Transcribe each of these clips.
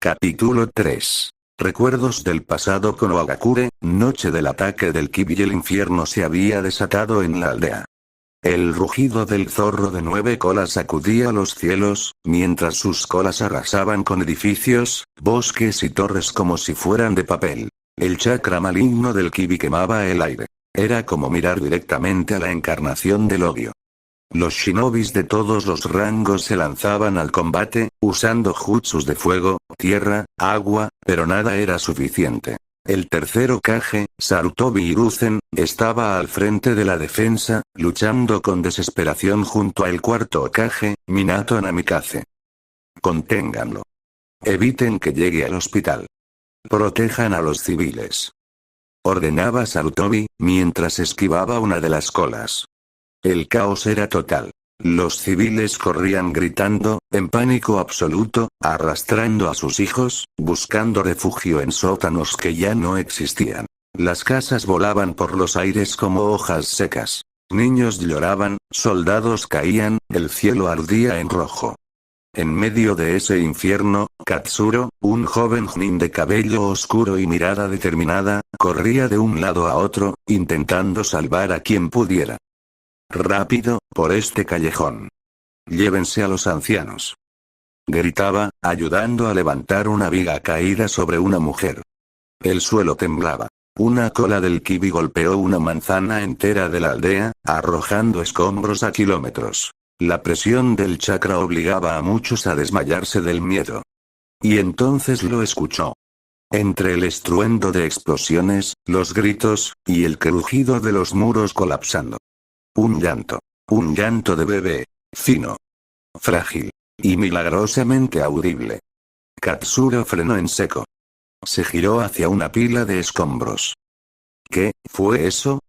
Capítulo 3. Recuerdos del pasado Konohagakure, noche del ataque del Kibi y el infierno se había desatado en la aldea. El rugido del zorro de 9 colas sacudía los cielos, mientras sus colas arrasaban con edificios, bosques y torres como si fueran de papel. El chakra maligno del Kibi quemaba el aire. Era como mirar directamente a la encarnación del odio. Los shinobis de todos los rangos se lanzaban al combate, usando jutsus de fuego, tierra, agua, pero nada era suficiente. El tercer Hokage, Sarutobi Hiruzen, estaba al frente de la defensa, luchando con desesperación junto al cuarto Hokage, Minato Namikaze. Conténganlo. Eviten que llegue al hospital. Protejan a los civiles. Ordenaba Sarutobi, mientras esquivaba una de las colas. El caos era total. Los civiles corrían gritando, en pánico absoluto, arrastrando a sus hijos, buscando refugio en sótanos que ya no existían. Las casas volaban por los aires como hojas secas. Niños lloraban, soldados caían, el cielo ardía en rojo. En medio de ese infierno, Katsuro, un joven nin de cabello oscuro y mirada determinada, corría de un lado a otro, intentando salvar a quien pudiera. Rápido, por este callejón. Llévense a los ancianos. Gritaba, ayudando a levantar una viga caída sobre una mujer. El suelo temblaba. Una cola del Kibi golpeó una manzana entera de la aldea, arrojando escombros a kilómetros. La presión del chakra obligaba a muchos a desmayarse del miedo. Y entonces lo escuchó. Entre el estruendo de explosiones, los gritos, y el crujido de los muros colapsando. Un llanto de bebé, fino, frágil, y milagrosamente audible. Katsuro frenó en seco. Se giró hacia una pila de escombros. ¿Qué fue eso?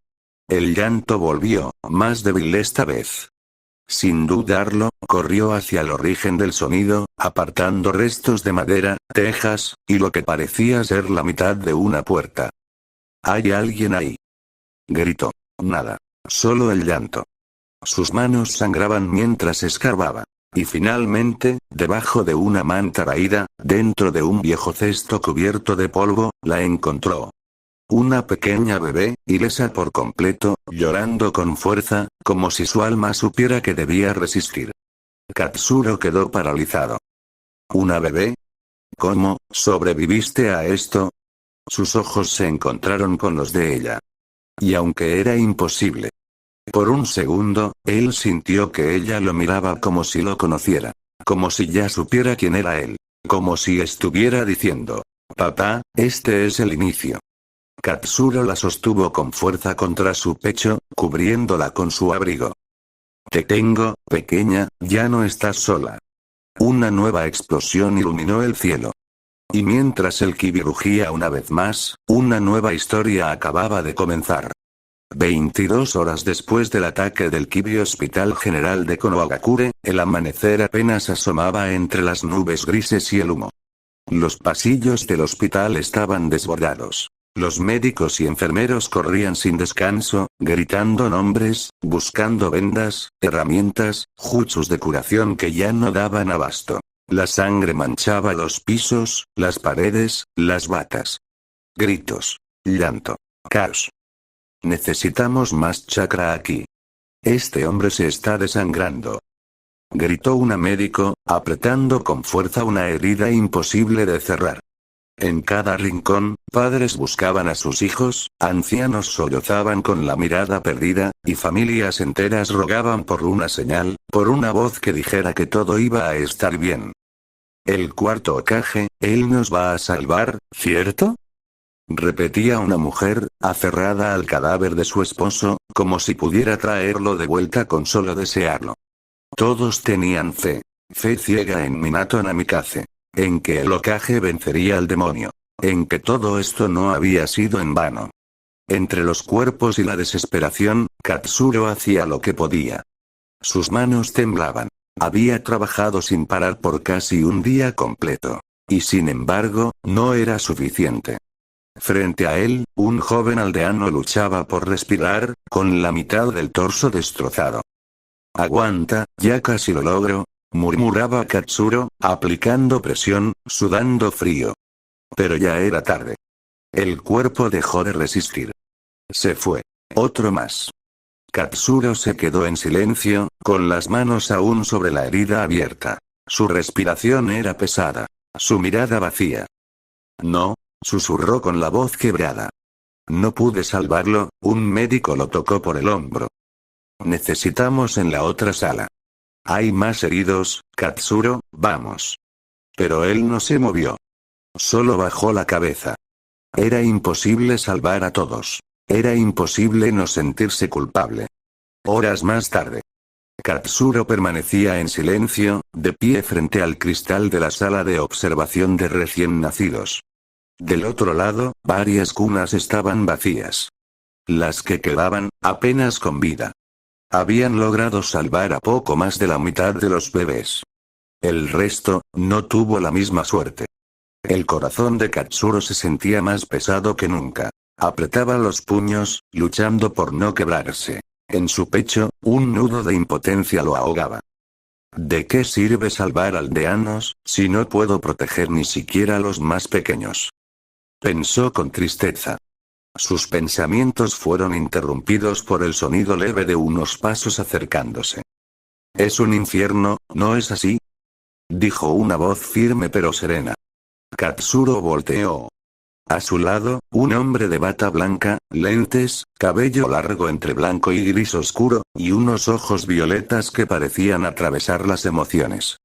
El llanto volvió, más débil esta vez. Sin dudarlo, corrió hacia el origen del sonido, apartando restos de madera, tejas, y lo que parecía ser la mitad de una puerta. ¿Hay alguien ahí? Gritó. Nada. Solo el llanto. Sus manos sangraban mientras escarbaba. Y finalmente, debajo de una manta raída, dentro de un viejo cesto cubierto de polvo, la encontró. Una pequeña bebé, ilesa por completo, llorando con fuerza, como si su alma supiera que debía resistir. Katsuro quedó paralizado. ¿Una bebé? ¿Cómo sobreviviste a esto? Sus ojos se encontraron con los de ella. Y aunque era imposible. Por un segundo, él sintió que ella lo miraba como si lo conociera. Como si ya supiera quién era él. Como si estuviera diciendo: papá, este es el inicio. Katsuro la sostuvo con fuerza contra su pecho, cubriéndola con su abrigo. Te tengo, pequeña, ya no estás sola. Una nueva explosión iluminó el cielo. Y mientras el Kibi rugía una vez más, una nueva historia acababa de comenzar. 22 horas después del ataque del Kibi Hospital General de Konohagakure, el amanecer apenas asomaba entre las nubes grises y el humo. Los pasillos del hospital estaban desbordados. Los médicos y enfermeros corrían sin descanso, gritando nombres, buscando vendas, herramientas, jutsus de curación que ya no daban abasto. La sangre manchaba los pisos, las paredes, las batas. Gritos. Llanto. Caos. Necesitamos más chakra aquí. Este hombre se está desangrando. Gritó una médico, apretando con fuerza una herida imposible de cerrar. En cada rincón, padres buscaban a sus hijos, ancianos sollozaban con la mirada perdida, y familias enteras rogaban por una señal, por una voz que dijera que todo iba a estar bien. El cuarto Hokage, él nos va a salvar, ¿cierto? Repetía una mujer, aferrada al cadáver de su esposo, como si pudiera traerlo de vuelta con solo desearlo. Todos tenían fe. Fe ciega en Minato Namikaze. En que el Hokage vencería al demonio. En que todo esto no había sido en vano. Entre los cuerpos y la desesperación, Katsuro hacía lo que podía. Sus manos temblaban. Había trabajado sin parar por casi un día completo. Y sin embargo, no era suficiente. Frente a él, un joven aldeano luchaba por respirar, con la mitad del torso destrozado. Aguanta, ya casi lo logro. murmuraba Katsuro, aplicando presión, sudando frío. Pero ya era tarde. El cuerpo dejó de resistir. Se fue. Otro más. Katsuro se quedó en silencio, con las manos aún sobre la herida abierta. Su respiración era pesada. Su mirada vacía. No, susurró con la voz quebrada. No pude salvarlo, un médico lo tocó por el hombro. Necesitamos en la otra sala. Hay más heridos, Katsuro, vamos. Pero él no se movió. Solo bajó la cabeza. Era imposible salvar a todos. Era imposible no sentirse culpable. Horas más tarde. Katsuro permanecía en silencio, de pie frente al cristal de la sala de observación de recién nacidos. Del otro lado, varias cunas estaban vacías. Las que quedaban, apenas con vida. Habían logrado salvar a poco más de la mitad de los bebés. El resto, no tuvo la misma suerte. El corazón de Katsuro se sentía más pesado que nunca. Apretaba los puños, luchando por no quebrarse. En su pecho, un nudo de impotencia lo ahogaba. ¿De qué sirve salvar aldeanos, si no puedo proteger ni siquiera a los más pequeños? Pensó con tristeza. Sus pensamientos fueron interrumpidos por el sonido leve de unos pasos acercándose. «Es un infierno, ¿no es así?», dijo una voz firme pero serena. Katsuro volteó. A su lado, un hombre de bata blanca, lentes, cabello largo entre blanco y gris oscuro, y unos ojos violetas que parecían atravesar las emociones.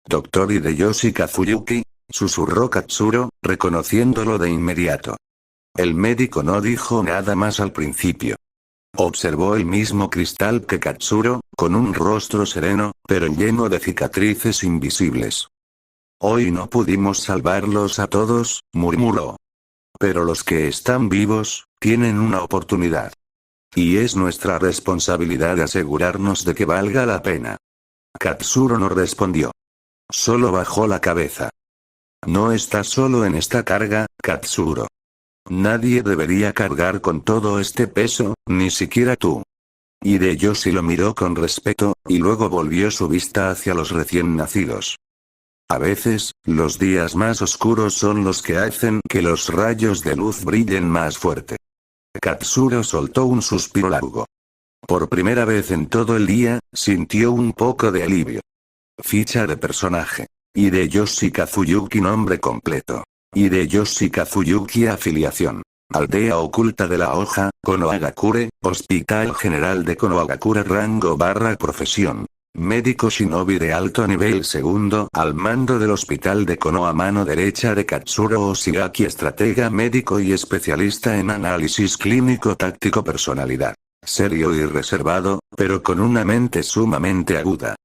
«Dr. Hideyoshi Kazuyuki», susurró Katsuro, reconociéndolo de inmediato. El médico no dijo nada más al principio. Observó el mismo cristal que Katsuro, con un rostro sereno, pero lleno de cicatrices invisibles. «Hoy no pudimos salvarlos a todos», murmuró. «Pero los que están vivos, tienen una oportunidad. Y es nuestra responsabilidad asegurarnos de que valga la pena». Katsuro no respondió. Solo bajó la cabeza. «No estás solo en esta carga, Katsuro. Nadie debería cargar con todo este peso, ni siquiera tú». Hideyoshi lo miró con respeto, y luego volvió su vista hacia los recién nacidos. «A veces, los días más oscuros son los que hacen que los rayos de luz brillen más fuerte». Katsuro soltó un suspiro largo. Por primera vez en todo el día, sintió un poco de alivio. Ficha de personaje. Hideyoshi Kazuyuki, nombre completo. Hideyoshi Kazuyuki, afiliación. Aldea oculta de la hoja, Konohagakure, Hospital General de Konohagakure, rango / profesión. Médico shinobi de alto nivel segundo al mando del hospital de Konoha, mano derecha de Katsuro Oshiaki, estratega médico y especialista en análisis clínico táctico, personalidad. Serio y reservado, pero con una mente sumamente aguda.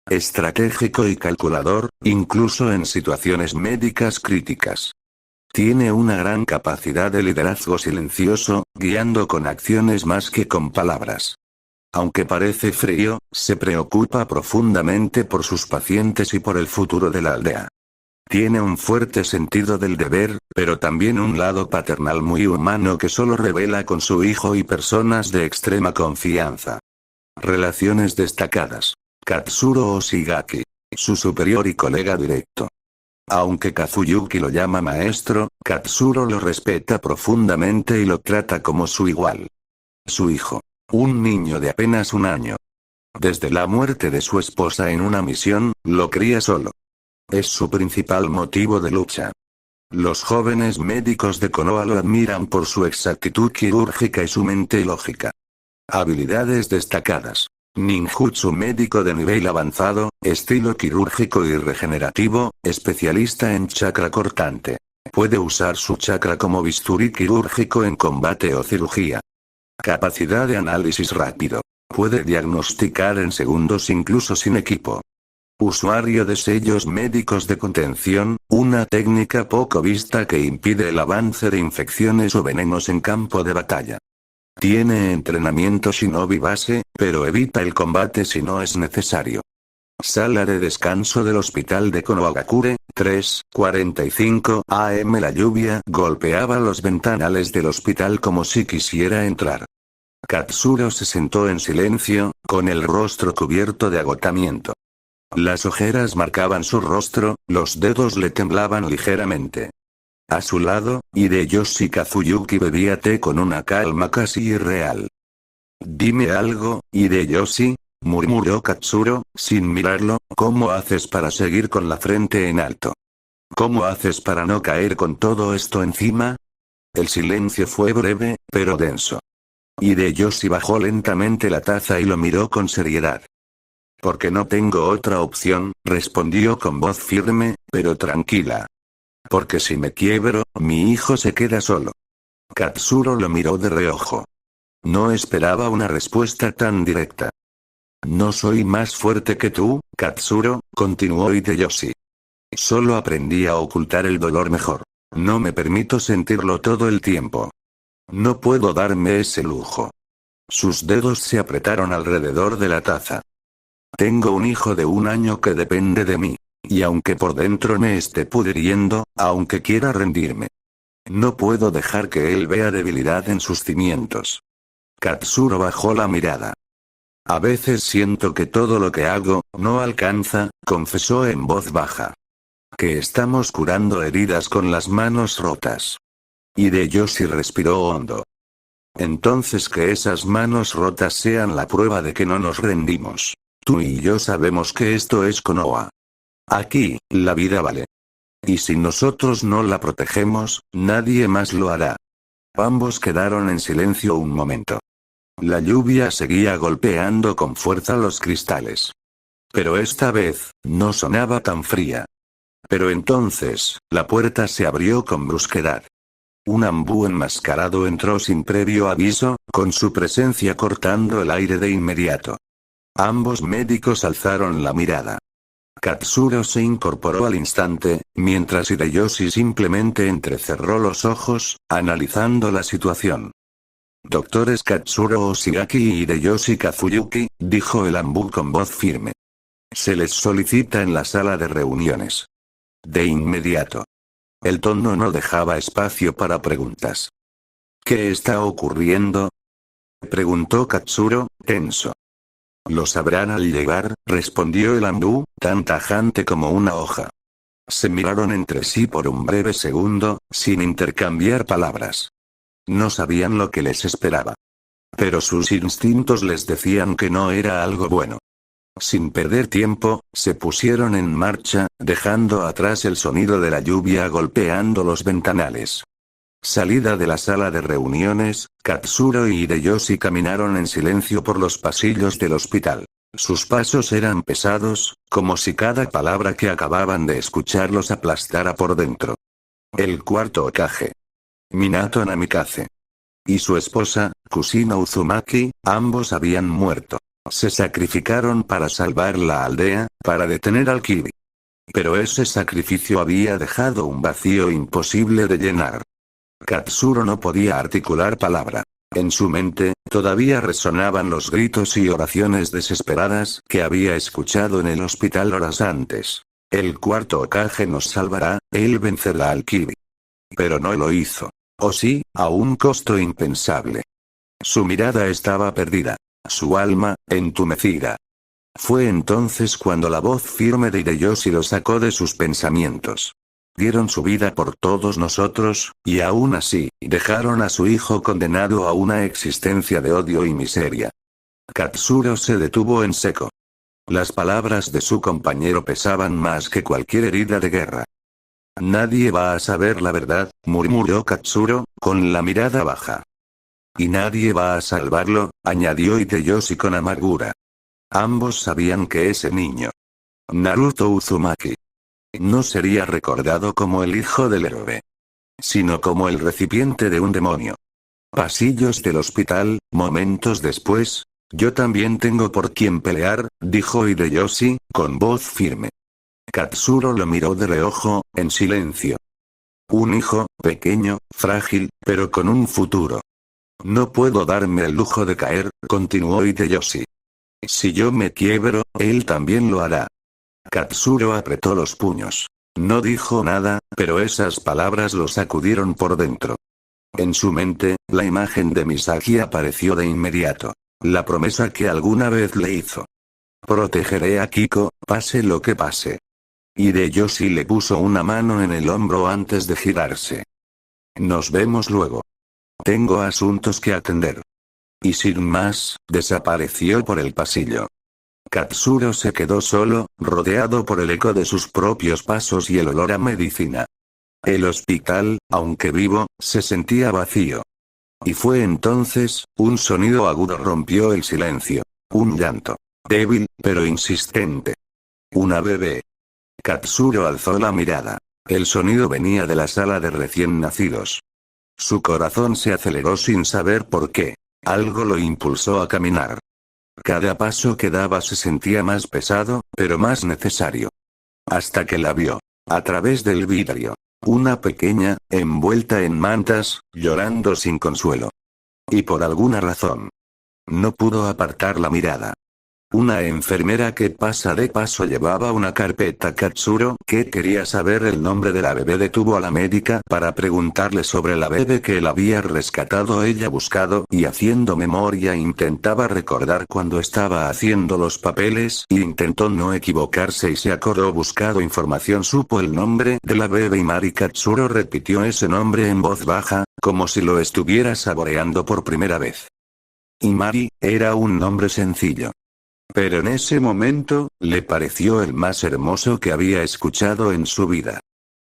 Estratégico y calculador, incluso en situaciones médicas críticas. Tiene una gran capacidad de liderazgo silencioso, guiando con acciones más que con palabras. Aunque parece frío, se preocupa profundamente por sus pacientes y por el futuro de la aldea. Tiene un fuerte sentido del deber, pero también un lado paternal muy humano que solo revela con su hijo y personas de extrema confianza. Relaciones destacadas. Katsuro Oshigaki. Su superior y colega directo. Aunque Kazuyuki lo llama maestro, Katsuro lo respeta profundamente y lo trata como su igual. Su hijo. Un niño de apenas 1 año. Desde la muerte de su esposa en una misión, lo cría solo. Es su principal motivo de lucha. Los jóvenes médicos de Konoha lo admiran por su exactitud quirúrgica y su mente lógica. Habilidades destacadas. Ninjutsu médico de nivel avanzado, estilo quirúrgico y regenerativo, especialista en chakra cortante. Puede usar su chakra como bisturí quirúrgico en combate o cirugía. Capacidad de análisis rápido. Puede diagnosticar en segundos incluso sin equipo. Usuario de sellos médicos de contención, una técnica poco vista que impide el avance de infecciones o venenos en campo de batalla. Tiene entrenamiento shinobi base, pero evita el combate si no es necesario. Sala de descanso del hospital de Konohagakure, 3:45 am. La lluvia golpeaba los ventanales del hospital como si quisiera entrar. Katsuro se sentó en silencio, con el rostro cubierto de agotamiento. Las ojeras marcaban su rostro, los dedos le temblaban ligeramente. A su lado, Hideyoshi Kazuyuki bebía té con una calma casi irreal. «Dime algo, Hideyoshi», murmuró Katsuro, sin mirarlo, «¿cómo haces para seguir con la frente en alto? ¿Cómo haces para no caer con todo esto encima?» El silencio fue breve, pero denso. Hideyoshi bajó lentamente la taza y lo miró con seriedad. «Porque no tengo otra opción», respondió con voz firme, pero tranquila. «Porque si me quiebro, mi hijo se queda solo». Katsuro lo miró de reojo. No esperaba una respuesta tan directa. «No soy más fuerte que tú, Katsuro», continuó Hideyoshi. «Solo aprendí a ocultar el dolor mejor. No me permito sentirlo todo el tiempo. No puedo darme ese lujo». Sus dedos se apretaron alrededor de la taza. «Tengo un hijo de 1 año que depende de mí. Y aunque por dentro me esté pudriendo, aunque quiera rendirme, no puedo dejar que él vea debilidad en sus cimientos». Katsuro bajó la mirada. «A veces siento que todo lo que hago, no alcanza», confesó en voz baja. «Que estamos curando heridas con las manos rotas». Hideyoshi respiró hondo. «Entonces que esas manos rotas sean la prueba de que no nos rendimos. Tú y yo sabemos que esto es Konoha. Aquí, la vida vale. Y si nosotros no la protegemos, nadie más lo hará». Ambos quedaron en silencio un momento. La lluvia seguía golpeando con fuerza los cristales. Pero esta vez, no sonaba tan fría. Pero entonces, la puerta se abrió con brusquedad. Un ambú enmascarado entró sin previo aviso, con su presencia cortando el aire de inmediato. Ambos médicos alzaron la mirada. Katsuro se incorporó al instante, mientras Hideyoshi simplemente entrecerró los ojos, analizando la situación. «Doctores Katsuro Oshiaki y Hideyoshi Kazuyuki», dijo el ambú con voz firme. «Se les solicita en la sala de reuniones. De inmediato». El tono no dejaba espacio para preguntas. «¿Qué está ocurriendo?», preguntó Katsuro, tenso. «Lo sabrán al llegar», respondió el ambú, tan tajante como una hoja. Se miraron entre sí por un breve segundo, sin intercambiar palabras. No sabían lo que les esperaba. Pero sus instintos les decían que no era algo bueno. Sin perder tiempo, se pusieron en marcha, dejando atrás el sonido de la lluvia golpeando los ventanales. Salida de la sala de reuniones, Katsuro y Hideyoshi caminaron en silencio por los pasillos del hospital. Sus pasos eran pesados, como si cada palabra que acababan de escuchar los aplastara por dentro. El cuarto Hokage, Minato Namikaze, y su esposa, Kusina Uzumaki, ambos habían muerto. Se sacrificaron para salvar la aldea, para detener al Kibi. Pero ese sacrificio había dejado un vacío imposible de llenar. Katsuro no podía articular palabra. En su mente, todavía resonaban los gritos y oraciones desesperadas que había escuchado en el hospital horas antes. El cuarto Hokage nos salvará, él vencerá al Kibi. Pero no lo hizo. O sí, a un costo impensable. Su mirada estaba perdida. Su alma, entumecida. Fue entonces cuando la voz firme de Hideyoshi lo sacó de sus pensamientos. Dieron su vida por todos nosotros, y aún así, dejaron a su hijo condenado a una existencia de odio y miseria. Katsuro se detuvo en seco. Las palabras de su compañero pesaban más que cualquier herida de guerra. «Nadie va a saber la verdad», murmuró Katsuro, con la mirada baja. «Y nadie va a salvarlo», añadió Hideyoshi con amargura. Ambos sabían que ese niño, Naruto Uzumaki, no sería recordado como el hijo del héroe, sino como el recipiente de un demonio. Pasillos del hospital, momentos después. «Yo también tengo por quién pelear», dijo Hideyoshi, con voz firme. Katsuro lo miró de reojo, en silencio. «Un hijo, pequeño, frágil, pero con un futuro. No puedo darme el lujo de caer», continuó Hideyoshi. «Si yo me quiebro, él también lo hará». Katsuro apretó los puños. No dijo nada, pero esas palabras lo sacudieron por dentro. En su mente, la imagen de Misaki apareció de inmediato. La promesa que alguna vez le hizo. Protegeré a Kiko, pase lo que pase. Hideyoshi le puso una mano en el hombro antes de girarse. Nos vemos luego. Tengo asuntos que atender. Y sin más, desapareció por el pasillo. Katsuro se quedó solo, rodeado por el eco de sus propios pasos y el olor a medicina. El hospital, aunque vivo, se sentía vacío. Y fue entonces, un sonido agudo rompió el silencio. Un llanto. Débil, pero insistente. Una bebé. Katsuro alzó la mirada. El sonido venía de la sala de recién nacidos. Su corazón se aceleró sin saber por qué. Algo lo impulsó a caminar. Cada paso que daba se sentía más pesado, pero más necesario. Hasta que la vio. A través del vidrio. Una pequeña, envuelta en mantas, llorando sin consuelo. Y por alguna razón. No pudo apartar la mirada. Una enfermera que pasa de paso llevaba una carpeta. Katsuro, que quería saber el nombre de la bebé, detuvo a la médica para preguntarle sobre la bebé que él había rescatado. Ella, buscado y haciendo memoria, intentaba recordar cuando estaba haciendo los papeles, intentó no equivocarse y se acordó. Buscado información, supo el nombre de la bebé y Mari. Katsuro repitió ese nombre en voz baja, como si lo estuviera saboreando por primera vez. Imari, era un nombre sencillo. Pero en ese momento, le pareció el más hermoso que había escuchado en su vida.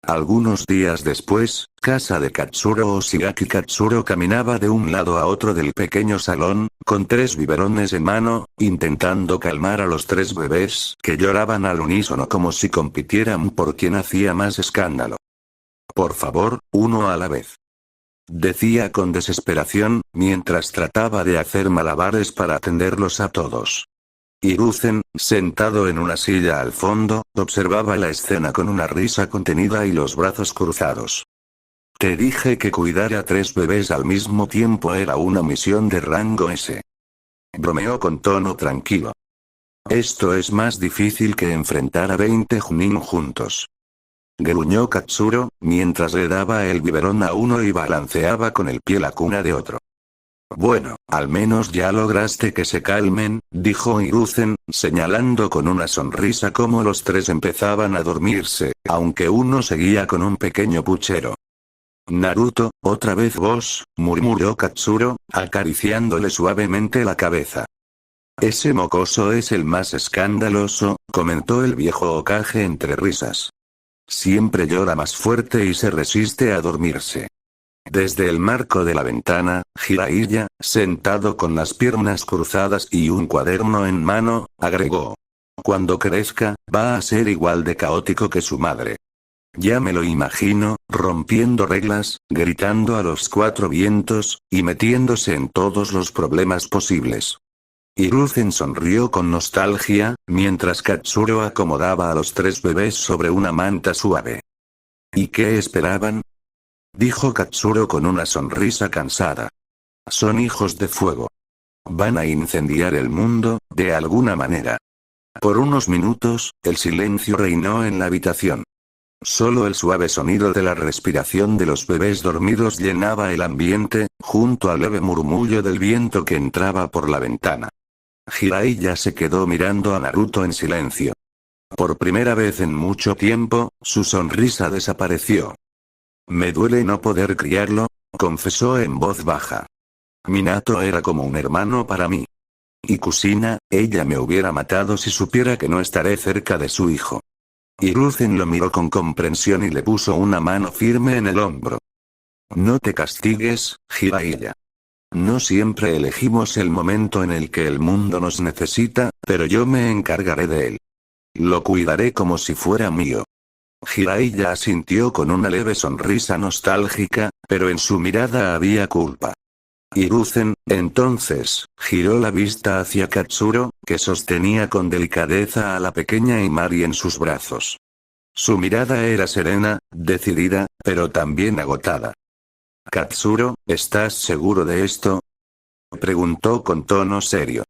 Algunos días después, casa de Katsuro Oshigaki. Katsuro caminaba de un lado a otro del pequeño salón, con 3 biberones en mano, intentando calmar a los 3 bebés que lloraban al unísono como si compitieran por quién hacía más escándalo. Por favor, uno a la vez. Decía con desesperación, mientras trataba de hacer malabares para atenderlos a todos. Hiruzen, sentado en una silla al fondo, observaba la escena con una risa contenida y los brazos cruzados. Te dije que cuidar a 3 bebés al mismo tiempo era una misión de rango S. Bromeó con tono tranquilo. Esto es más difícil que enfrentar a 20 Junin juntos. Gruñó Katsuro, mientras le daba el biberón a uno y balanceaba con el pie la cuna de otro. Bueno, al menos ya lograste que se calmen, dijo Hiruzen, señalando con una sonrisa cómo los 3 empezaban a dormirse, aunque uno seguía con un pequeño puchero. Naruto, otra vez vos, murmuró Katsuro, acariciándole suavemente la cabeza. Ese mocoso es el más escandaloso, comentó el viejo Hokage entre risas. Siempre llora más fuerte y se resiste a dormirse. Desde el marco de la ventana, Jiraiya, sentado con las piernas cruzadas y un cuaderno en mano, agregó. Cuando crezca, va a ser igual de caótico que su madre. Ya me lo imagino, rompiendo reglas, gritando a los 4 vientos, y metiéndose en todos los problemas posibles. Hiruzen sonrió con nostalgia, mientras Katsuro acomodaba a los 3 bebés sobre una manta suave. ¿Y qué esperaban? Dijo Katsuro con una sonrisa cansada. Son hijos de fuego. Van a incendiar el mundo, de alguna manera. Por unos minutos, el silencio reinó en la habitación. Solo el suave sonido de la respiración de los bebés dormidos llenaba el ambiente, junto al leve murmullo del viento que entraba por la ventana. Jiraiya se quedó mirando a Naruto en silencio. Por primera vez en mucho tiempo, su sonrisa desapareció. Me duele no poder criarlo, confesó en voz baja. Minato era como un hermano para mí. Y Kusina, ella me hubiera matado si supiera que no estaré cerca de su hijo. Hiruzen lo miró con comprensión y le puso una mano firme en el hombro. No te castigues, Jiraiya. No siempre elegimos el momento en el que el mundo nos necesita, pero yo me encargaré de él. Lo cuidaré como si fuera mío. Jiraiya asintió con una leve sonrisa nostálgica, pero en su mirada había culpa. Hiruzen, entonces, giró la vista hacia Katsuro, que sostenía con delicadeza a la pequeña Imari en sus brazos. Su mirada era serena, decidida, pero también agotada. Katsuro, ¿estás seguro de esto? Preguntó con tono serio.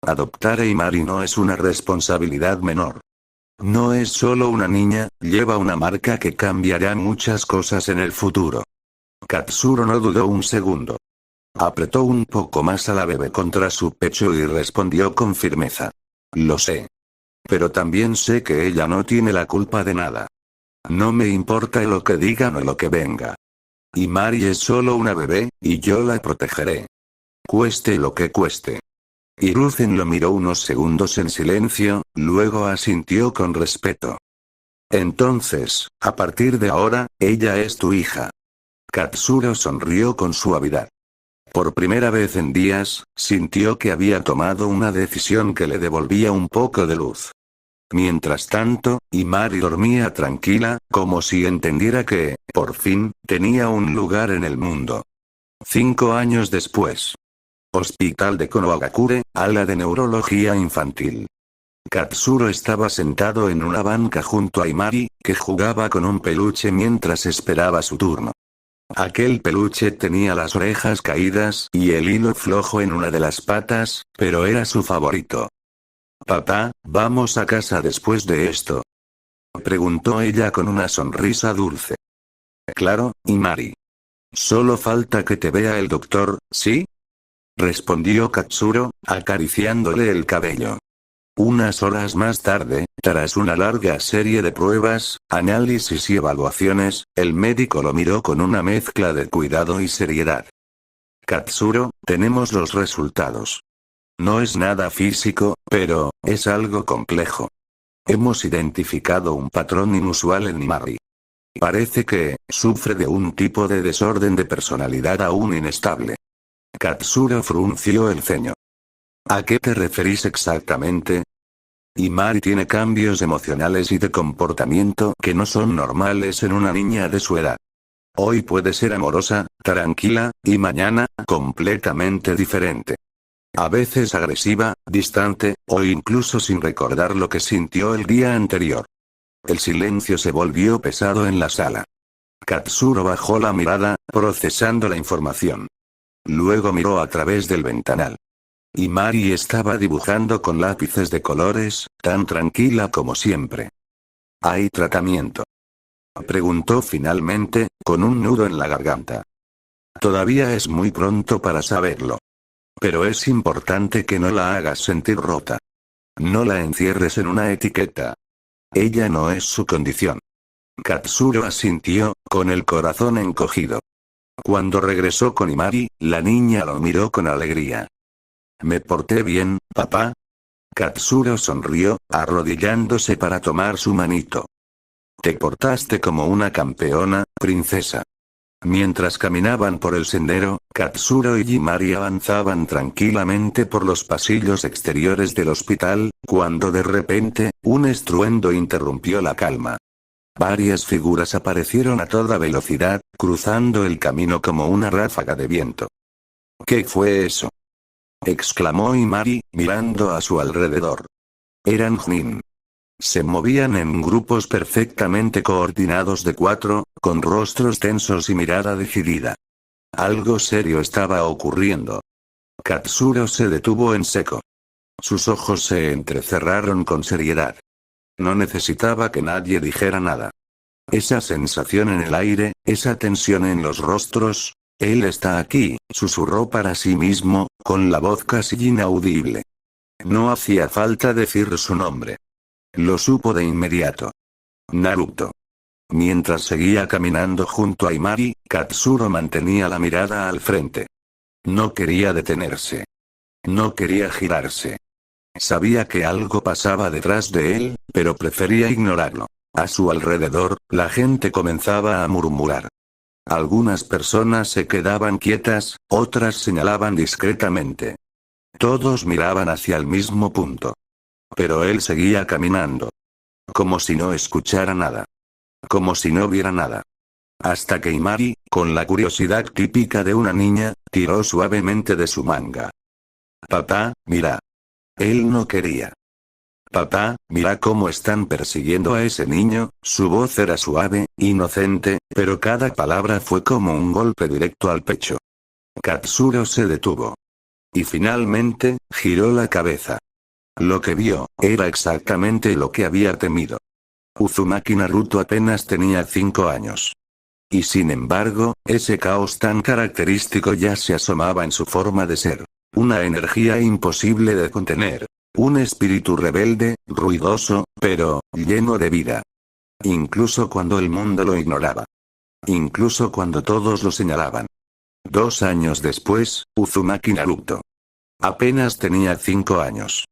Adoptar a Imari no es una responsabilidad menor. No es solo una niña, lleva una marca que cambiará muchas cosas en el futuro. Katsuro no dudó un segundo. Apretó un poco más a la bebé contra su pecho y respondió con firmeza. Lo sé. Pero también sé que ella no tiene la culpa de nada. No me importa lo que digan o lo que venga. Y Mari es solo una bebé, y yo la protegeré. Cueste lo que cueste. Hiruzen lo miró unos segundos en silencio, luego asintió con respeto. Entonces, a partir de ahora, ella es tu hija. Katsuro sonrió con suavidad. Por primera vez en días, sintió que había tomado una decisión que le devolvía un poco de luz. Mientras tanto, Imari dormía tranquila, como si entendiera que, por fin, tenía un lugar en el mundo. 5 años después. Hospital de Konohagakure, ala de neurología infantil. Katsuro estaba sentado en una banca junto a Imari, que jugaba con un peluche mientras esperaba su turno. Aquel peluche tenía las orejas caídas y el hilo flojo en una de las patas, pero era su favorito. «Papá, ¿vamos a casa después de esto?», preguntó ella con una sonrisa dulce. «Claro, Imari. Solo falta que te vea el doctor, ¿sí?», respondió Katsuro, acariciándole el cabello. Unas horas más tarde, tras una larga serie de pruebas, análisis y evaluaciones, el médico lo miró con una mezcla de cuidado y seriedad. «Katsuro, tenemos los resultados. No es nada físico, pero, es algo complejo. Hemos identificado un patrón inusual en Imari. Parece que, sufre de un tipo de desorden de personalidad aún inestable». Katsuro frunció el ceño. «¿A qué te referís exactamente?». «Imari tiene cambios emocionales y de comportamiento que no son normales en una niña de su edad. Hoy puede ser amorosa, tranquila, y mañana, completamente diferente. A veces agresiva, distante, o incluso sin recordar lo que sintió el día anterior». El silencio se volvió pesado en la sala. Katsuro bajó la mirada, procesando la información. Luego miró a través del ventanal. Imari estaba dibujando con lápices de colores, tan tranquila como siempre. «¿Hay tratamiento?», preguntó finalmente, con un nudo en la garganta. «Todavía es muy pronto para saberlo. Pero es importante que no la hagas sentir rota. No la encierres en una etiqueta. Ella no es su condición». Katsuro asintió, con el corazón encogido. Cuando regresó con Imari, la niña lo miró con alegría. «¿Me porté bien, papá?». Katsuro sonrió, arrodillándose para tomar su manito. «Te portaste como una campeona, princesa». Mientras caminaban por el sendero, Katsuro y Imari avanzaban tranquilamente por los pasillos exteriores del hospital, cuando de repente, un estruendo interrumpió la calma. Varias figuras aparecieron a toda velocidad, cruzando el camino como una ráfaga de viento. «¿Qué fue eso?», exclamó Imari, mirando a su alrededor. Eran Junin. Se movían en grupos perfectamente coordinados de 4, con rostros tensos y mirada decidida. Algo serio estaba ocurriendo. Katsuro se detuvo en seco. Sus ojos se entrecerraron con seriedad. No necesitaba que nadie dijera nada. Esa sensación en el aire, esa tensión en los rostros. «Él está aquí», susurró para sí mismo, con la voz casi inaudible. No hacía falta decir su nombre. Lo supo de inmediato. «Naruto». Mientras seguía caminando junto a Imari, Katsuro mantenía la mirada al frente. No quería detenerse. No quería girarse. Sabía que algo pasaba detrás de él, pero prefería ignorarlo. A su alrededor, la gente comenzaba a murmurar. Algunas personas se quedaban quietas, otras señalaban discretamente. Todos miraban hacia el mismo punto. Pero él seguía caminando. Como si no escuchara nada. Como si no viera nada. Hasta que Imari, con la curiosidad típica de una niña, tiró suavemente de su manga. «Papá, mira». Él no quería. «Papá, mira cómo están persiguiendo a ese niño». Su voz era suave, inocente, pero cada palabra fue como un golpe directo al pecho. Katsuro se detuvo. Y finalmente, giró la cabeza. Lo que vio, era exactamente lo que había temido. Uzumaki Naruto apenas tenía 5 años. Y sin embargo, ese caos tan característico ya se asomaba en su forma de ser. Una energía imposible de contener. Un espíritu rebelde, ruidoso, pero lleno de vida. Incluso cuando el mundo lo ignoraba. Incluso cuando todos lo señalaban. 2 años después, Uzumaki Naruto. Apenas tenía 5 años.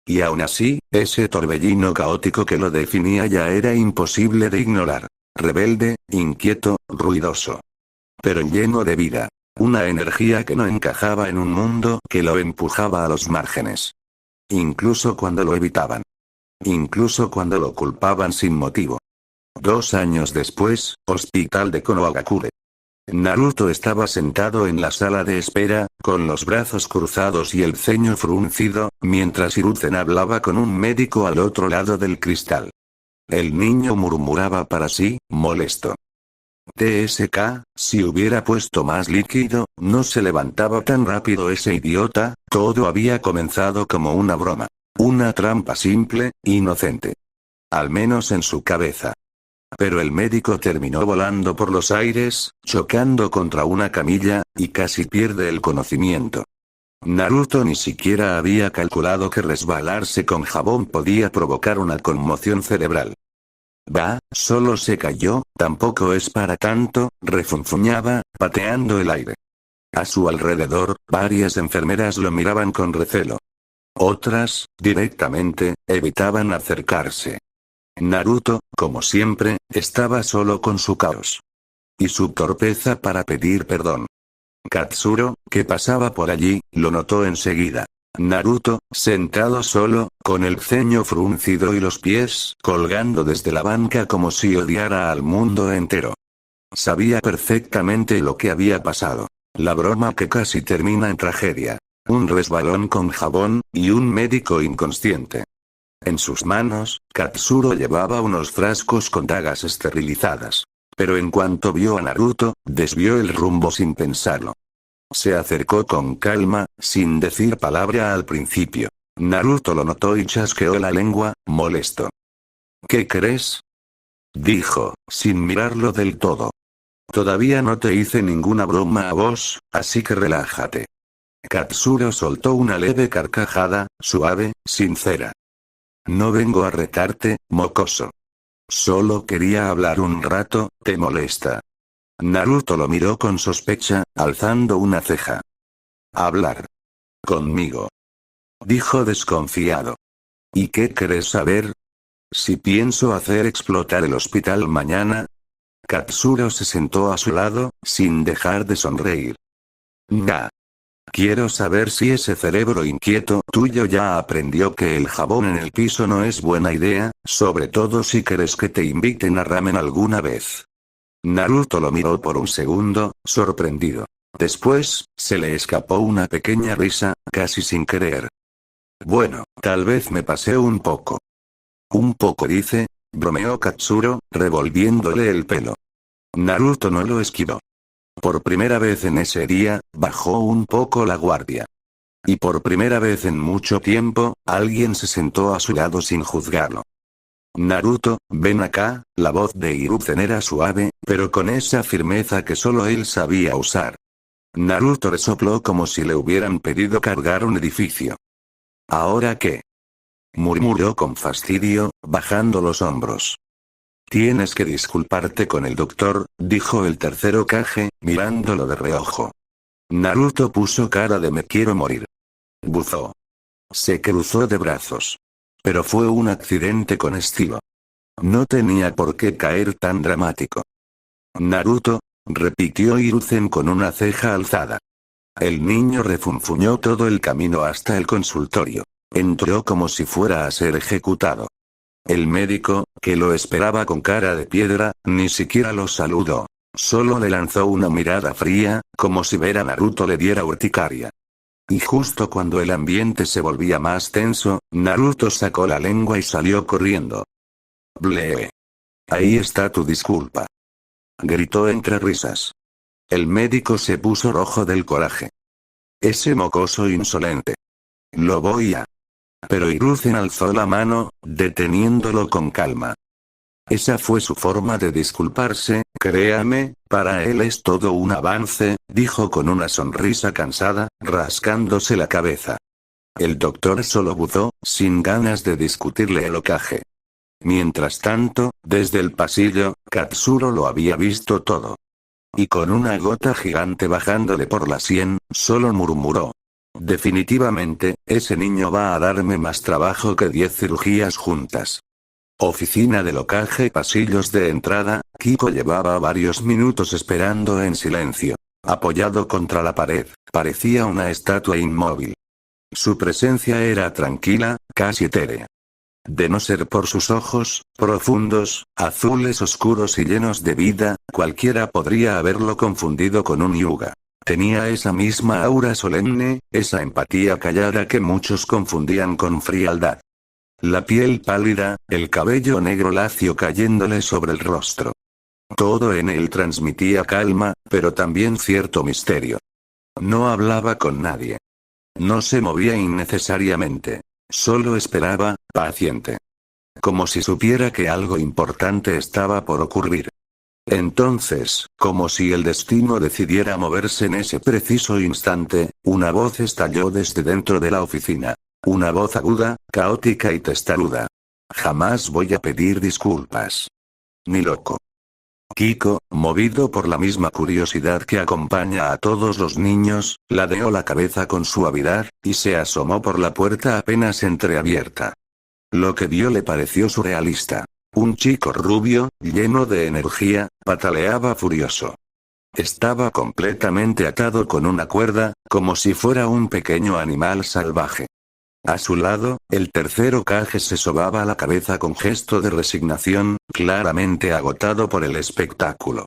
Y aún así, ese torbellino caótico que lo definía ya era imposible de ignorar. Rebelde, inquieto, ruidoso. Pero lleno de vida. Una energía que no encajaba en un mundo que lo empujaba a los márgenes. Incluso cuando lo evitaban. Incluso cuando lo culpaban sin motivo. 2 años después, hospital de Konohagakure. Naruto estaba sentado en la sala de espera, con los brazos cruzados y el ceño fruncido, mientras Hiruzen hablaba con un médico al otro lado del cristal. El niño murmuraba para sí, molesto. TSK, si hubiera puesto más líquido, no se levantaba tan rápido ese idiota, todo había comenzado como una broma. Una trampa simple, inocente. Al menos en su cabeza. Pero el médico terminó volando por los aires, chocando contra una camilla, y casi pierde el conocimiento. Naruto ni siquiera había calculado que resbalarse con jabón podía provocar una conmoción cerebral. Bah, solo se cayó, tampoco es para tanto, refunfuñaba, pateando el aire. A su alrededor, varias enfermeras lo miraban con recelo. Otras, directamente, evitaban acercarse. Naruto, como siempre, estaba solo con su caos. Y su torpeza para pedir perdón. Katsuro, que pasaba por allí, lo notó enseguida. Naruto, sentado solo, con el ceño fruncido y los pies colgando desde la banca como si odiara al mundo entero. Sabía perfectamente lo que había pasado. La broma que casi termina en tragedia. Un resbalón con jabón, y un médico inconsciente. En sus manos, Katsuro llevaba unos frascos con dagas esterilizadas. Pero en cuanto vio a Naruto, desvió el rumbo sin pensarlo. Se acercó con calma, sin decir palabra al principio. Naruto lo notó y chasqueó la lengua, molesto. ¿Qué crees? Dijo, sin mirarlo del todo. Todavía no te hice ninguna broma a vos, así que relájate. Katsuro soltó una leve carcajada, suave, sincera. No vengo a retarte, mocoso. Solo quería hablar un rato, ¿te molesta? Naruto lo miró con sospecha, alzando una ceja. Hablar. Conmigo. Dijo desconfiado. ¿Y qué querés saber? Si pienso hacer explotar el hospital mañana. Katsuro se sentó a su lado, sin dejar de sonreír. Nga. Quiero saber si ese cerebro inquieto tuyo ya aprendió que el jabón en el piso no es buena idea, sobre todo si quieres que te inviten a ramen alguna vez. Naruto lo miró por un segundo, sorprendido. Después, se le escapó una pequeña risa, casi sin querer. Bueno, tal vez me pasé un poco. Un poco dice, bromeó Katsuro, revolviéndole el pelo. Naruto no lo esquivó. Por primera vez en ese día, bajó un poco la guardia. Y por primera vez en mucho tiempo, alguien se sentó a su lado sin juzgarlo. Naruto, ven acá, la voz de Hiruzen era suave, pero con esa firmeza que solo él sabía usar. Naruto resopló como si le hubieran pedido cargar un edificio. ¿Ahora qué? Murmuró con fastidio, bajando los hombros. Tienes que disculparte con el doctor, dijo el tercer Hokage, mirándolo de reojo. Naruto puso cara de me quiero morir. Buzó. Se cruzó de brazos. Pero fue un accidente con estilo. No tenía por qué caer tan dramático. Naruto, repitió Hiruzen con una ceja alzada. El niño refunfuñó todo el camino hasta el consultorio. Entró como si fuera a ser ejecutado. El médico, que lo esperaba con cara de piedra, ni siquiera lo saludó. Solo le lanzó una mirada fría, como si ver a Naruto le diera urticaria. Y justo cuando el ambiente se volvía más tenso, Naruto sacó la lengua y salió corriendo. Blee. Ahí está tu disculpa. Gritó entre risas. El médico se puso rojo del coraje. Ese mocoso insolente. Lo voy a... Pero Hiruzen alzó la mano, deteniéndolo con calma. Esa fue su forma de disculparse, créame, para él es todo un avance, dijo con una sonrisa cansada, rascándose la cabeza. El doctor solo buzó, sin ganas de discutirle el Hokage. Mientras tanto, desde el pasillo, Katsuro lo había visto todo. Y con una gota gigante bajándole por la sien, solo murmuró. Definitivamente, ese niño va a darme más trabajo que 10 cirugías juntas. Oficina del Hokage, pasillos de entrada. Kiko llevaba varios minutos esperando en silencio. Apoyado contra la pared, parecía una estatua inmóvil. Su presencia era tranquila, casi etérea. De no ser por sus ojos, profundos, azules oscuros y llenos de vida, cualquiera podría haberlo confundido con un Hyuga. Tenía esa misma aura solemne, esa empatía callada que muchos confundían con frialdad. La piel pálida, el cabello negro lacio cayéndole sobre el rostro. Todo en él transmitía calma, pero también cierto misterio. No hablaba con nadie. No se movía innecesariamente. Solo esperaba, paciente. Como si supiera que algo importante estaba por ocurrir. Entonces, como si el destino decidiera moverse en ese preciso instante, una voz estalló desde dentro de la oficina. Una voz aguda, caótica y testaruda. Jamás voy a pedir disculpas. Ni loco. Kiko, movido por la misma curiosidad que acompaña a todos los niños, ladeó la cabeza con suavidad, y se asomó por la puerta apenas entreabierta. Lo que vio le pareció surrealista. Un chico rubio, lleno de energía, pataleaba furioso. Estaba completamente atado con una cuerda, como si fuera un pequeño animal salvaje. A su lado, el tercer Hokage se sobaba la cabeza con gesto de resignación, claramente agotado por el espectáculo.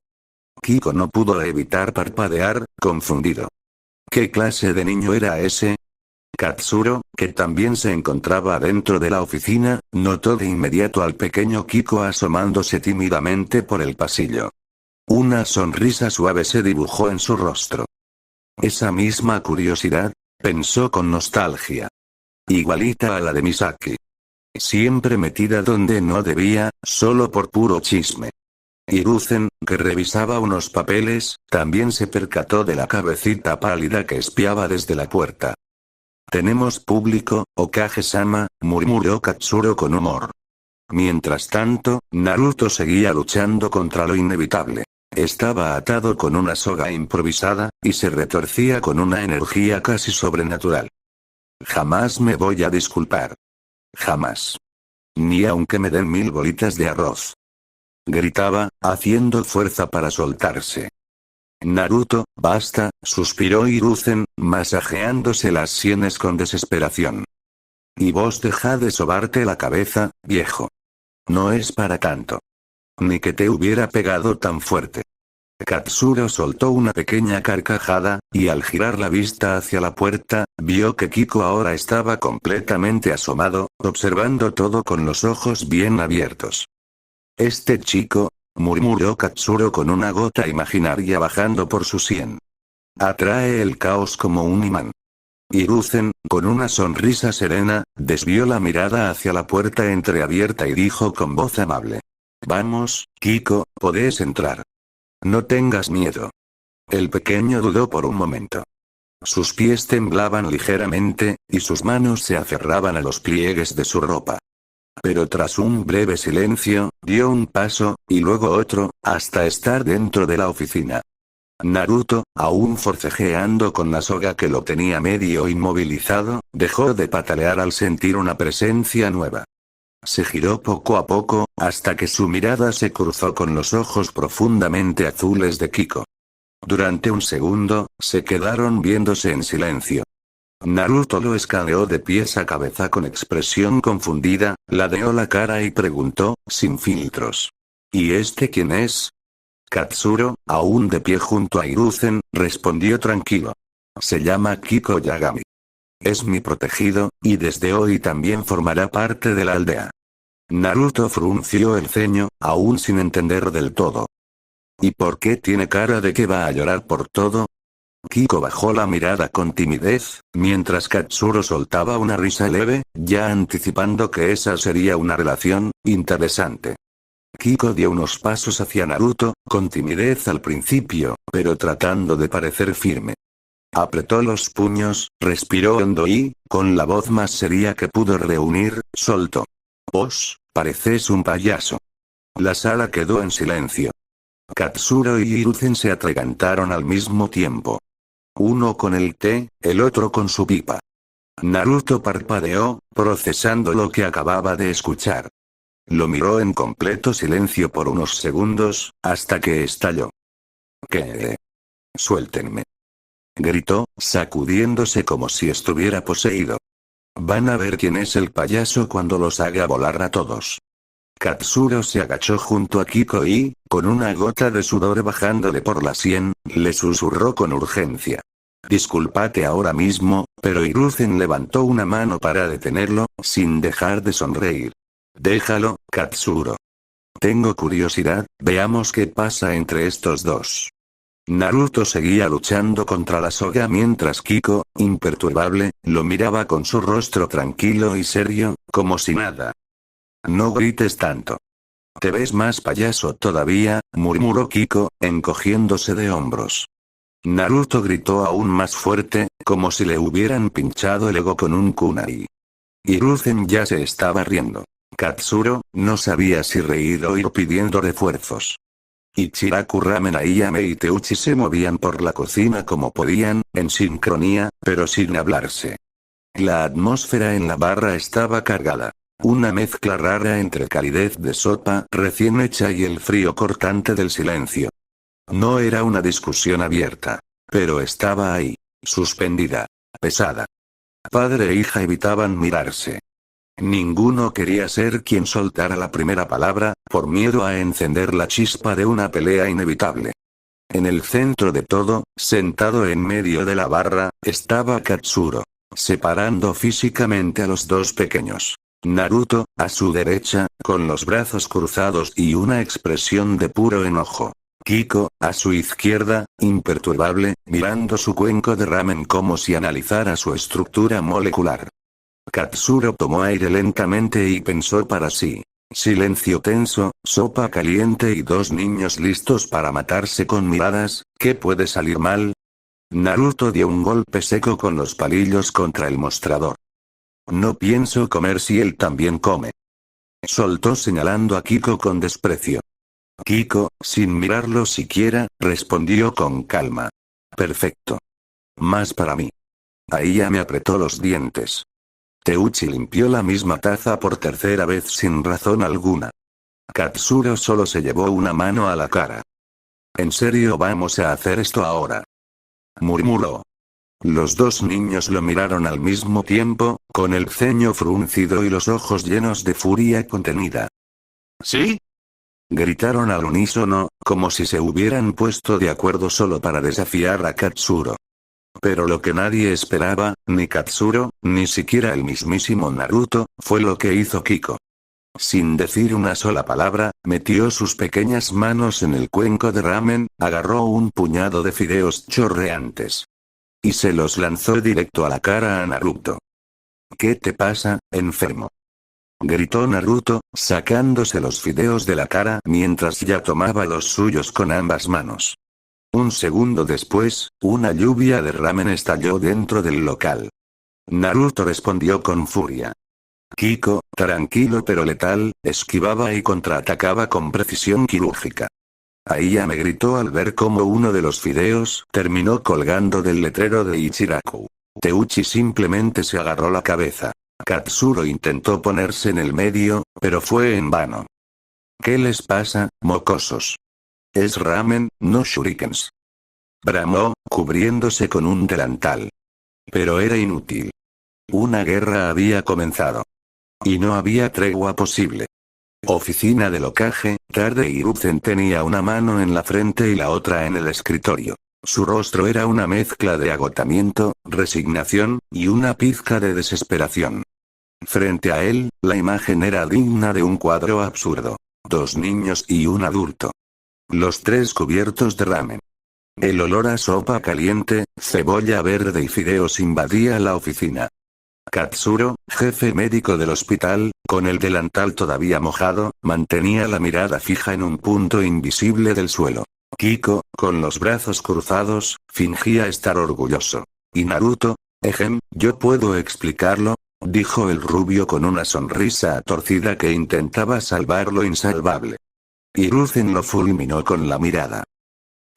Kiko no pudo evitar parpadear, confundido. ¿Qué clase de niño era ese? Katsuro, que también se encontraba dentro de la oficina, notó de inmediato al pequeño Kiko asomándose tímidamente por el pasillo. Una sonrisa suave se dibujó en su rostro. Esa misma curiosidad, pensó con nostalgia. Igualita a la de Misaki. Siempre metida donde no debía, solo por puro chisme. Hiruzen, que revisaba unos papeles, también se percató de la cabecita pálida que espiaba desde la puerta. Tenemos público, Hokage-sama, murmuró Katsuro con humor. Mientras tanto, Naruto seguía luchando contra lo inevitable. Estaba atado con una soga improvisada, y se retorcía con una energía casi sobrenatural. Jamás me voy a disculpar. Jamás. Ni aunque me den 1000 bolitas de arroz. Gritaba, haciendo fuerza para soltarse. Naruto, basta, suspiró Hiruzen, masajeándose las sienes con desesperación. Y vos deja de sobarte la cabeza, viejo. No es para tanto. Ni que te hubiera pegado tan fuerte. Katsuro soltó una pequeña carcajada, y al girar la vista hacia la puerta, vio que Kiko ahora estaba completamente asomado, observando todo con los ojos bien abiertos. Este chico, murmuró Katsuro con una gota imaginaria bajando por su sien. Atrae el caos como un imán. Hiruzen, con una sonrisa serena, desvió la mirada hacia la puerta entreabierta y dijo con voz amable. Vamos, Kiko, podés entrar. No tengas miedo. El pequeño dudó por un momento. Sus pies temblaban ligeramente, y sus manos se aferraban a los pliegues de su ropa. Pero tras un breve silencio, dio un paso, y luego otro, hasta estar dentro de la oficina. Naruto, aún forcejeando con la soga que lo tenía medio inmovilizado, dejó de patalear al sentir una presencia nueva. Se giró poco a poco, hasta que su mirada se cruzó con los ojos profundamente azules de Kiko. Durante un segundo, se quedaron viéndose en silencio. Naruto lo escaneó de pies a cabeza con expresión confundida, ladeó la cara y preguntó, sin filtros. ¿Y este quién es? Katsuro, aún de pie junto a Hiruzen, respondió tranquilo. Se llama Kiko Yagami. Es mi protegido, y desde hoy también formará parte de la aldea. Naruto frunció el ceño, aún sin entender del todo. ¿Y por qué tiene cara de que va a llorar por todo? Kiko bajó la mirada con timidez, mientras Katsuro soltaba una risa leve, ya anticipando que esa sería una relación interesante. Kiko dio unos pasos hacia Naruto, con timidez al principio, pero tratando de parecer firme. Apretó los puños, respiró hondo y, con la voz más seria que pudo reunir, soltó. «Os, pareces un payaso». La sala quedó en silencio. Katsuro y Hiruzen se atragantaron al mismo tiempo. Uno con el té, el otro con su pipa. Naruto parpadeó, procesando lo que acababa de escuchar. Lo miró en completo silencio por unos segundos, hasta que estalló. «¿Qué? Suéltenme», gritó, sacudiéndose como si estuviera poseído. «Van a ver quién es el payaso cuando los haga volar a todos». Katsuro se agachó junto a Kiko y, con una gota de sudor bajándole por la sien, le susurró con urgencia. «Discúlpate ahora mismo», pero Hiruzen levantó una mano para detenerlo, sin dejar de sonreír. «Déjalo, Katsuro. Tengo curiosidad, veamos qué pasa entre estos dos». Naruto seguía luchando contra la soga mientras Kiko, imperturbable, lo miraba con su rostro tranquilo y serio, como si nada. «No grites tanto. Te ves más payaso todavía», murmuró Kiko, encogiéndose de hombros. Naruto gritó aún más fuerte, como si le hubieran pinchado el ego con un kunai. Hiruzen ya se estaba riendo. Katsuro, no sabía si reír o ir pidiendo refuerzos. Ichiraku, Ramen, Ayame y Teuchi se movían por la cocina como podían, en sincronía, pero sin hablarse. La atmósfera en la barra estaba cargada. Una mezcla rara entre calidez de sopa recién hecha y el frío cortante del silencio. No era una discusión abierta. Pero estaba ahí. Suspendida. Pesada. Padre e hija evitaban mirarse. Ninguno quería ser quien soltara la primera palabra, por miedo a encender la chispa de una pelea inevitable. En el centro de todo, sentado en medio de la barra, estaba Katsuro, separando físicamente a los dos pequeños. Naruto, a su derecha, con los brazos cruzados y una expresión de puro enojo. Kiko, a su izquierda, imperturbable, mirando su cuenco de ramen como si analizara su estructura molecular. Katsuro tomó aire lentamente y pensó para sí. Silencio tenso, sopa caliente y dos niños listos para matarse con miradas, ¿qué puede salir mal? Naruto dio un golpe seco con los palillos contra el mostrador. «No pienso comer si él también come», soltó señalando a Kiko con desprecio. Kiko, sin mirarlo siquiera, respondió con calma. «Perfecto. Más para mí». Ahí ya me apretó los dientes. Teuchi limpió la misma taza por tercera vez sin razón alguna. Katsuro solo se llevó una mano a la cara. «¿En serio vamos a hacer esto ahora?», murmuró. Los dos niños lo miraron al mismo tiempo, con el ceño fruncido y los ojos llenos de furia contenida. «¿Sí?», gritaron al unísono, como si se hubieran puesto de acuerdo solo para desafiar a Katsuro. Pero lo que nadie esperaba, ni Katsuro, ni siquiera el mismísimo Naruto, fue lo que hizo Kiko. Sin decir una sola palabra, metió sus pequeñas manos en el cuenco de ramen, agarró un puñado de fideos chorreantes. Y se los lanzó directo a la cara a Naruto. «¿Qué te pasa, enfermo?», gritó Naruto, sacándose los fideos de la cara mientras ya tomaba los suyos con ambas manos. Un segundo después, una lluvia de ramen estalló dentro del local. Naruto respondió con furia. Kiko, tranquilo pero letal, esquivaba y contraatacaba con precisión quirúrgica. Aiya me gritó al ver cómo uno de los fideos terminó colgando del letrero de Ichiraku. Teuchi simplemente se agarró la cabeza. Katsuro intentó ponerse en el medio, pero fue en vano. «¿Qué les pasa, mocosos? Es ramen, no shurikens», bramó, cubriéndose con un delantal. Pero era inútil. Una guerra había comenzado. Y no había tregua posible. Oficina del Hokage, tarde. Hiruzen tenía una mano en la frente y la otra en el escritorio. Su rostro era una mezcla de agotamiento, resignación, y una pizca de desesperación. Frente a él, la imagen era digna de un cuadro absurdo. Dos niños y un adulto. Los tres cubiertos de ramen. El olor a sopa caliente, cebolla verde y fideos invadía la oficina. Katsuro, jefe médico del hospital, con el delantal todavía mojado, mantenía la mirada fija en un punto invisible del suelo. Kiko, con los brazos cruzados, fingía estar orgulloso. ¿Y Naruto? Yo puedo explicarlo, dijo el rubio con una sonrisa torcida que intentaba salvar lo insalvable. Hiruzen lo fulminó con la mirada.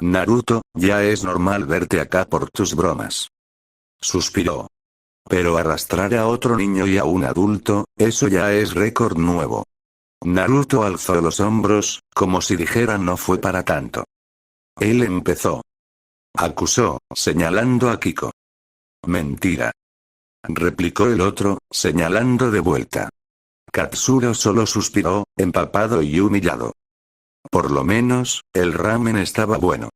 Naruto, ya es normal verte acá por tus bromas. Suspiró. Pero arrastrar a otro niño y a un adulto, eso ya es récord nuevo. Naruto alzó los hombros, como si dijera no fue para tanto. Él empezó. Acusó, señalando a Kiko. Mentira. Replicó el otro, señalando de vuelta. Katsuro solo suspiró, empapado y humillado. Por lo menos, el ramen estaba bueno.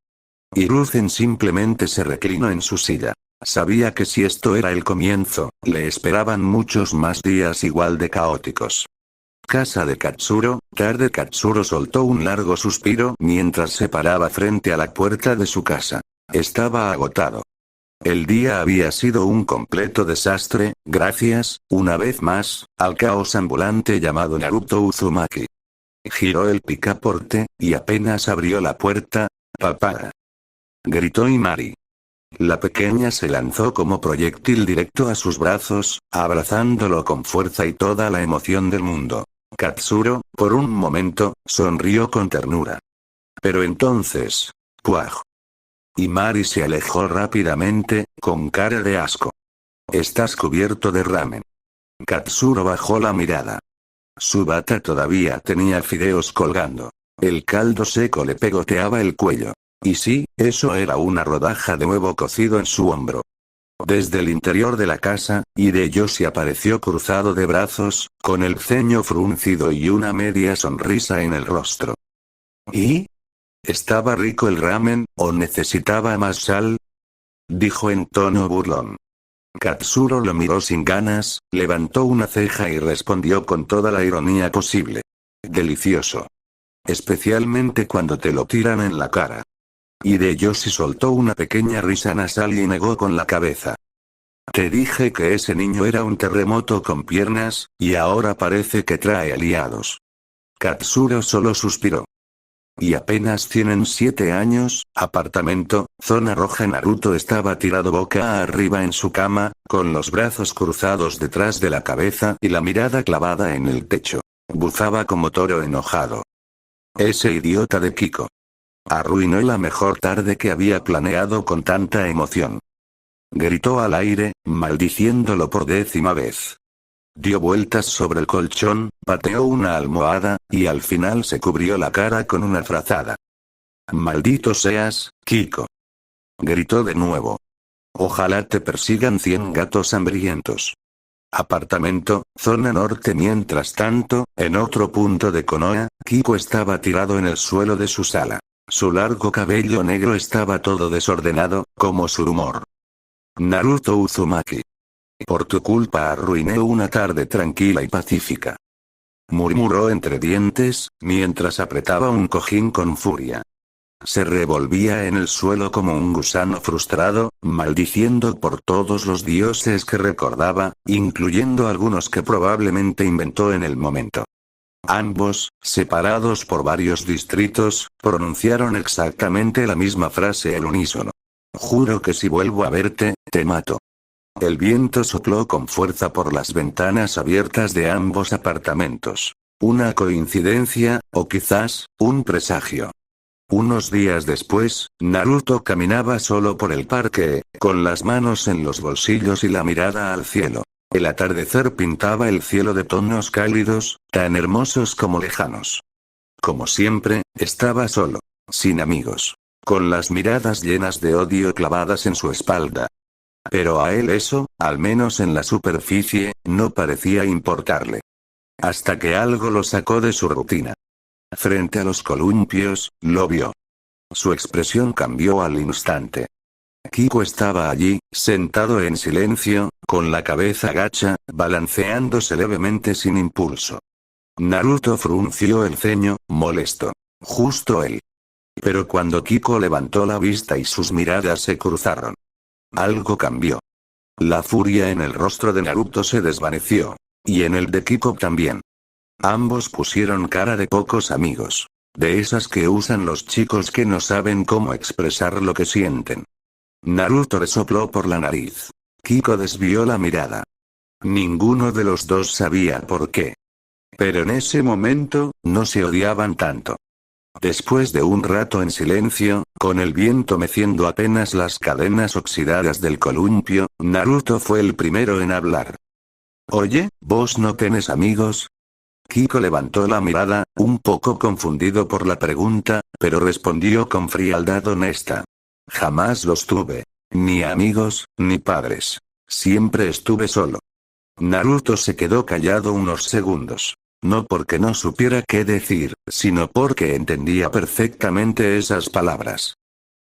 Hiruzen simplemente se reclinó en su silla. Sabía que si esto era el comienzo, le esperaban muchos más días igual de caóticos. Casa de Katsuro, tarde. Katsuro soltó un largo suspiro mientras se paraba frente a la puerta de su casa. Estaba agotado. El día había sido un completo desastre, gracias, una vez más, al caos ambulante llamado Naruto Uzumaki. Giró el picaporte, y apenas abrió la puerta, «¡Papá!», gritó Imari. La pequeña se lanzó como proyectil directo a sus brazos, abrazándolo con fuerza y toda la emoción del mundo. Katsuro, por un momento, sonrió con ternura. Pero entonces... ¡puaj! Imari se alejó rápidamente, con cara de asco. «Estás cubierto de ramen». Katsuro bajó la mirada. Su bata todavía tenía fideos colgando. El caldo seco le pegoteaba el cuello. Y sí, eso era una rodaja de huevo cocido en su hombro. Desde el interior de la casa, Hideyoshi apareció cruzado de brazos, con el ceño fruncido y una media sonrisa en el rostro. ¿Y? ¿Estaba rico el ramen, o necesitaba más sal?, dijo en tono burlón. Katsuro lo miró sin ganas, levantó una ceja y respondió con toda la ironía posible. Delicioso. Especialmente cuando te lo tiran en la cara. Hideyoshi soltó una pequeña risa nasal y negó con la cabeza. Te dije que ese niño era un terremoto con piernas, y ahora parece que trae aliados. Katsuro solo suspiró. Y apenas tienen 7 años, apartamento, zona roja. Naruto estaba tirado boca arriba en su cama, con los brazos cruzados detrás de la cabeza y la mirada clavada en el techo. Bufaba como toro enojado. Ese idiota de Kiko. Arruinó la mejor tarde que había planeado con tanta emoción. Gritó al aire, maldiciéndolo por 10ª vez. Dio vueltas sobre el colchón, pateó una almohada, y al final se cubrió la cara con una frazada. «Maldito seas, Kiko», gritó de nuevo. «Ojalá te persigan 100 gatos hambrientos». Apartamento, zona norte. Mientras tanto, en otro punto de Konoha, Kiko estaba tirado en el suelo de su sala. Su largo cabello negro estaba todo desordenado, como su humor. Naruto Uzumaki. Por tu culpa arruiné una tarde tranquila y pacífica. Murmuró entre dientes, mientras apretaba un cojín con furia. Se revolvía en el suelo como un gusano frustrado, maldiciendo por todos los dioses que recordaba, incluyendo algunos que probablemente inventó en el momento. Ambos, separados por varios distritos, pronunciaron exactamente la misma frase al unísono. Juro que si vuelvo a verte, te mato. El viento sopló con fuerza por las ventanas abiertas de ambos apartamentos. Una coincidencia, o quizás, un presagio. Unos días después, Naruto caminaba solo por el parque, con las manos en los bolsillos y la mirada al cielo. El atardecer pintaba el cielo de tonos cálidos, tan hermosos como lejanos. Como siempre, estaba solo, sin amigos, con las miradas llenas de odio clavadas en su espalda. Pero a él eso, al menos en la superficie, no parecía importarle. Hasta que algo lo sacó de su rutina. Frente a los columpios, lo vio. Su expresión cambió al instante. Kiko estaba allí, sentado en silencio, con la cabeza gacha, balanceándose levemente sin impulso. Naruto frunció el ceño, molesto. Justo él. Pero cuando Kiko levantó la vista y sus miradas se cruzaron, algo cambió. La furia en el rostro de Naruto se desvaneció. Y en el de Kiko también. Ambos pusieron cara de pocos amigos. De esas que usan los chicos que no saben cómo expresar lo que sienten. Naruto resopló por la nariz. Kiko desvió la mirada. Ninguno de los dos sabía por qué. Pero en ese momento, no se odiaban tanto. Después de un rato en silencio, con el viento meciendo apenas las cadenas oxidadas del columpio, Naruto fue el primero en hablar. Oye, ¿vos no tenés amigos? Kiko levantó la mirada, un poco confundido por la pregunta, pero respondió con frialdad honesta. Jamás los tuve. Ni amigos, ni padres. Siempre estuve solo. Naruto se quedó callado unos segundos. No porque no supiera qué decir, sino porque entendía perfectamente esas palabras.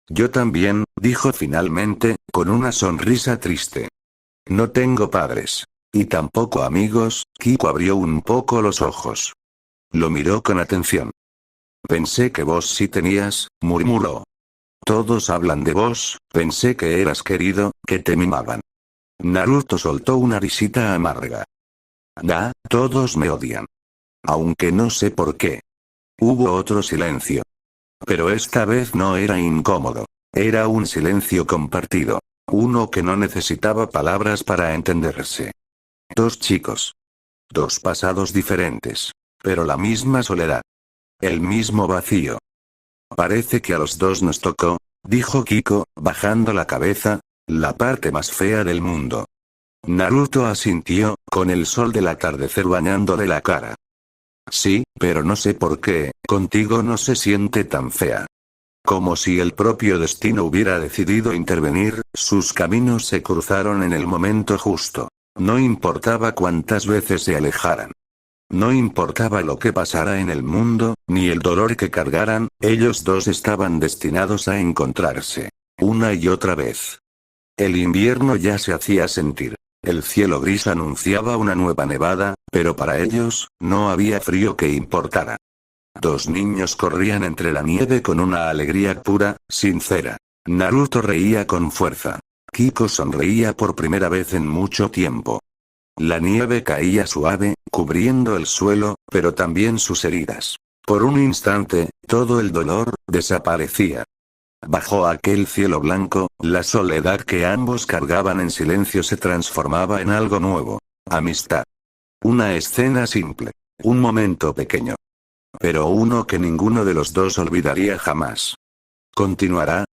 Yo también, dijo finalmente, con una sonrisa triste. No tengo padres. Y tampoco amigos. Kiko abrió un poco los ojos. Lo miró con atención. Pensé que vos sí tenías, murmuró. Todos hablan de vos, pensé que eras querido, que te mimaban. Naruto soltó una risita amarga. Todos me odian. Aunque no sé por qué. Hubo otro silencio. Pero esta vez no era incómodo. Era un silencio compartido. Uno que no necesitaba palabras para entenderse. Dos chicos. Dos pasados diferentes. Pero la misma soledad. El mismo vacío. Parece que a los dos nos tocó, dijo Kiko, bajando la cabeza, la parte más fea del mundo. Naruto asintió, con el sol del atardecer bañándole la cara. Sí, pero no sé por qué, contigo no se siente tan fea. Como si el propio destino hubiera decidido intervenir, sus caminos se cruzaron en el momento justo. No importaba cuántas veces se alejaran. No importaba lo que pasara en el mundo, ni el dolor que cargaran, ellos dos estaban destinados a encontrarse. Una y otra vez. El invierno ya se hacía sentir. El cielo gris anunciaba una nueva nevada, pero para ellos, no había frío que importara. Dos niños corrían entre la nieve con una alegría pura, sincera. Naruto reía con fuerza. Kiko sonreía por primera vez en mucho tiempo. La nieve caía suave, cubriendo el suelo, pero también sus heridas. Por un instante, todo el dolor desaparecía. Bajo aquel cielo blanco, la soledad que ambos cargaban en silencio se transformaba en algo nuevo. Amistad. Una escena simple. Un momento pequeño. Pero uno que ninguno de los dos olvidaría jamás. Continuará,